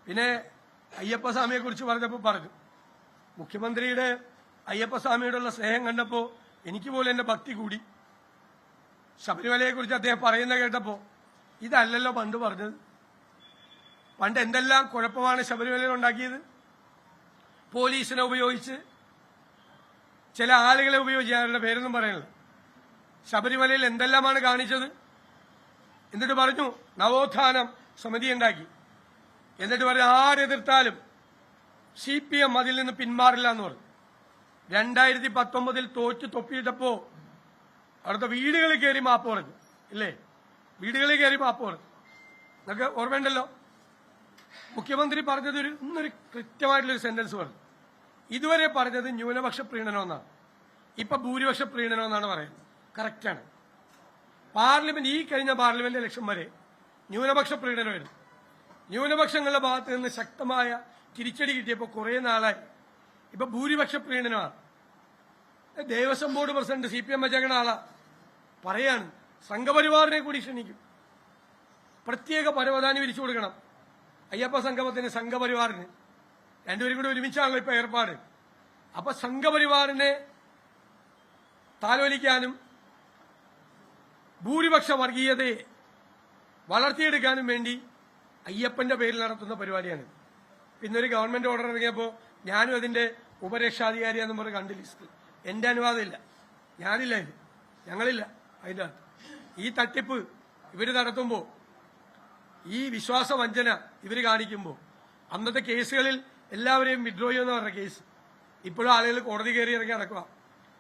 പിന്നെ അയ്യപ്പസ്വാമിയെ കുറിച്ച് പറഞ്ഞപ്പോൾ പറഞ്ഞു, മുഖ്യമന്ത്രിയുടെ അയ്യപ്പസ്വാമിയോടുള്ള സ്നേഹം കണ്ടപ്പോൾ എനിക്ക് പോലും എന്റെ ഭക്തി കൂടി. ശബരിമലയെ കുറിച്ച് അദ്ദേഹം പറയുന്ന കേട്ടപ്പോ ഇതല്ലല്ലോ പണ്ട് പറഞ്ഞത്. പണ്ട് എന്തെല്ലാം കുഴപ്പമാണ് ശബരിമലയിൽ ഉണ്ടാക്കിയത്. പോലീസിനെ ഉപയോഗിച്ച്, ചില ആളുകളെ ഉപയോഗിച്ച്, അവരുടെ പേരൊന്നും പറയണില്ല, ശബരിമലയിൽ എന്തെല്ലാമാണ് കാണിച്ചത്. എന്നിട്ട് പറഞ്ഞു നവോത്ഥാനം സമിതി ഉണ്ടാക്കി. എന്നിട്ട് പറഞ്ഞു ആരെതിർത്താലും CPM അതിൽ നിന്ന് പിന്മാറില്ല എന്ന് പറഞ്ഞു. 2019 തോറ്റ് തൊപ്പിയിട്ടപ്പോ അവിടുത്തെ വീടുകളിൽ കയറി മാപ്പ് പറഞ്ഞു. ഇല്ലേ, വീടുകളിൽ കയറി മാപ്പ് പറഞ്ഞു. നിങ്ങൾക്ക് ഓർമ്മയുണ്ടല്ലോ. മുഖ്യമന്ത്രി പറഞ്ഞത് ഇന്നൊരു കൃത്യമായിട്ടുള്ളൊരു സെന്റൻസ് പറഞ്ഞു. ഇതുവരെ പറഞ്ഞത് ന്യൂനപക്ഷ പ്രീണനം എന്നാണ്, ഇപ്പൊ ഭൂരിപക്ഷ പ്രീണനം എന്നാണ് പറയുന്നത്. കറക്റ്റാണ്. പാർലമെന്റ്, ഈ കഴിഞ്ഞ പാർലമെന്റ് ഇലക്ഷൻ വരെ ന്യൂനപക്ഷ പ്രീണനമായിരുന്നു. ന്യൂനപക്ഷങ്ങളുടെ ഭാഗത്ത് നിന്ന് ശക്തമായ തിരിച്ചടി കിട്ടിയപ്പോൾ കുറെ നാളായി ഇപ്പൊ ഭൂരിപക്ഷ പ്രീണനമാണ്. ദേവസ്വം ബോർഡ് പ്രസിഡന്റ് CPM വെച്ചേക്കണ ആളാ പറയാണ് സംഘപരിവാറിനെ കൂടി ക്ഷണിക്കും, പ്രത്യേക പരവധാനി വിരിച്ചു കൊടുക്കണം അയ്യപ്പ സംഗമത്തിന്, സംഘപരിവാറിന്. രണ്ടുപേരും കൂടി ഒരുമിച്ചാണല്ലോ ഇപ്പൊ ഏർപ്പാട്. അപ്പൊ സംഘപരിവാറിനെ താലോലിക്കാനും ഭൂരിപക്ഷ വർഗീയതയെ വളർത്തിയെടുക്കാനും വേണ്ടി അയ്യപ്പന്റെ പേരിൽ നടത്തുന്ന പരിപാടിയാണ്. പിന്നൊരു ഗവൺമെന്റ് ഓർഡർ ഇറങ്ങിയപ്പോൾ ഞാനും അതിന്റെ ഉപരക്ഷാധികാരിയാന്ന് പറഞ്ഞ് കണ്ട് ലിസ്റ്റ്. എന്റെ അനുവാദമില്ല, ഞാനില്ല, ഞങ്ങളില്ല അതിന്റെ അകത്ത്. ഈ തട്ടിപ്പ് ഇവര് നടത്തുമ്പോൾ, ഈ വിശ്വാസവഞ്ചന ഇവര് കാണിക്കുമ്പോൾ, അന്നത്തെ കേസുകളിൽ എല്ലാവരെയും വിഡ്രോ ചെയ്യുമെന്ന് പറഞ്ഞ കേസ് ഇപ്പോഴും ആളുകൾ കോടതി കയറി ഇറങ്ങി നടക്കുക.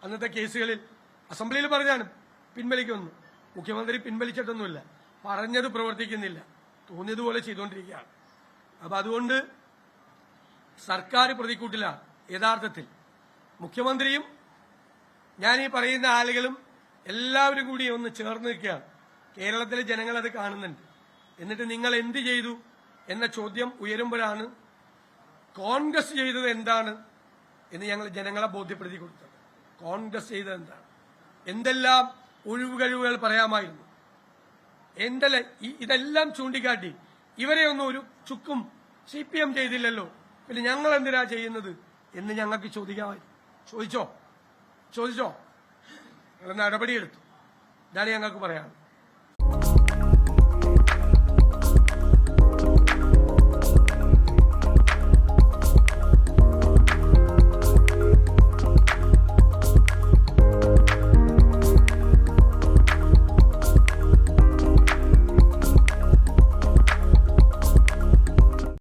അന്നത്തെ കേസുകളിൽ അസംബ്ലിയിൽ പറഞ്ഞാണ് പിൻവലിക്കുമെന്ന്. മുഖ്യമന്ത്രി പിൻവലിച്ചിട്ടൊന്നുമില്ല, പറഞ്ഞത് പ്രവർത്തിക്കുന്നില്ല, തോന്നിയതുപോലെ ചെയ്തുകൊണ്ടിരിക്കുകയാണ്. അപ്പൊ അതുകൊണ്ട് സർക്കാർ പ്രതിക്കൂട്ടിലാണ് യഥാർത്ഥത്തിൽ. മുഖ്യമന്ത്രിയും ഞാൻ ഈ പറയുന്ന ആളുകളും എല്ലാവരും കൂടി ഒന്ന് ചേർന്ന് നിൽക്കുകയാണ്. കേരളത്തിലെ ജനങ്ങൾ അത് കാണുന്നുണ്ട്. എന്നിട്ട് നിങ്ങൾ എന്ത് ചെയ്തു എന്ന ചോദ്യം ഉയരുമ്പോഴാണ് കോൺഗ്രസ് ചെയ്തത് എന്താണ് എന്ന് ഞങ്ങൾ ജനങ്ങളെ ബോധ്യപ്പെടുത്തി കൊടുത്തത്. കോൺഗ്രസ് ചെയ്തത് എന്താണ്, എന്തെല്ലാം ഒഴിവുകഴിവുകൾ പറയാമായിരുന്നു, എന്തെല്ലാം, ഇതെല്ലാം ചൂണ്ടിക്കാട്ടി ഇവരെ ഒന്നും ഒരു ചുക്കും CPM ചെയ്തില്ലല്ലോ, പിന്നെ ഞങ്ങൾ എന്തിനാ ചെയ്യുന്നത് എന്ന് ഞങ്ങൾക്ക് ചോദിക്കാമായിരുന്നു. ചോദിച്ചോ? നിങ്ങൾ നടപടിയെടുത്തു. ഇതാണ് ഞങ്ങൾക്ക് പറയാനുള്ളത്.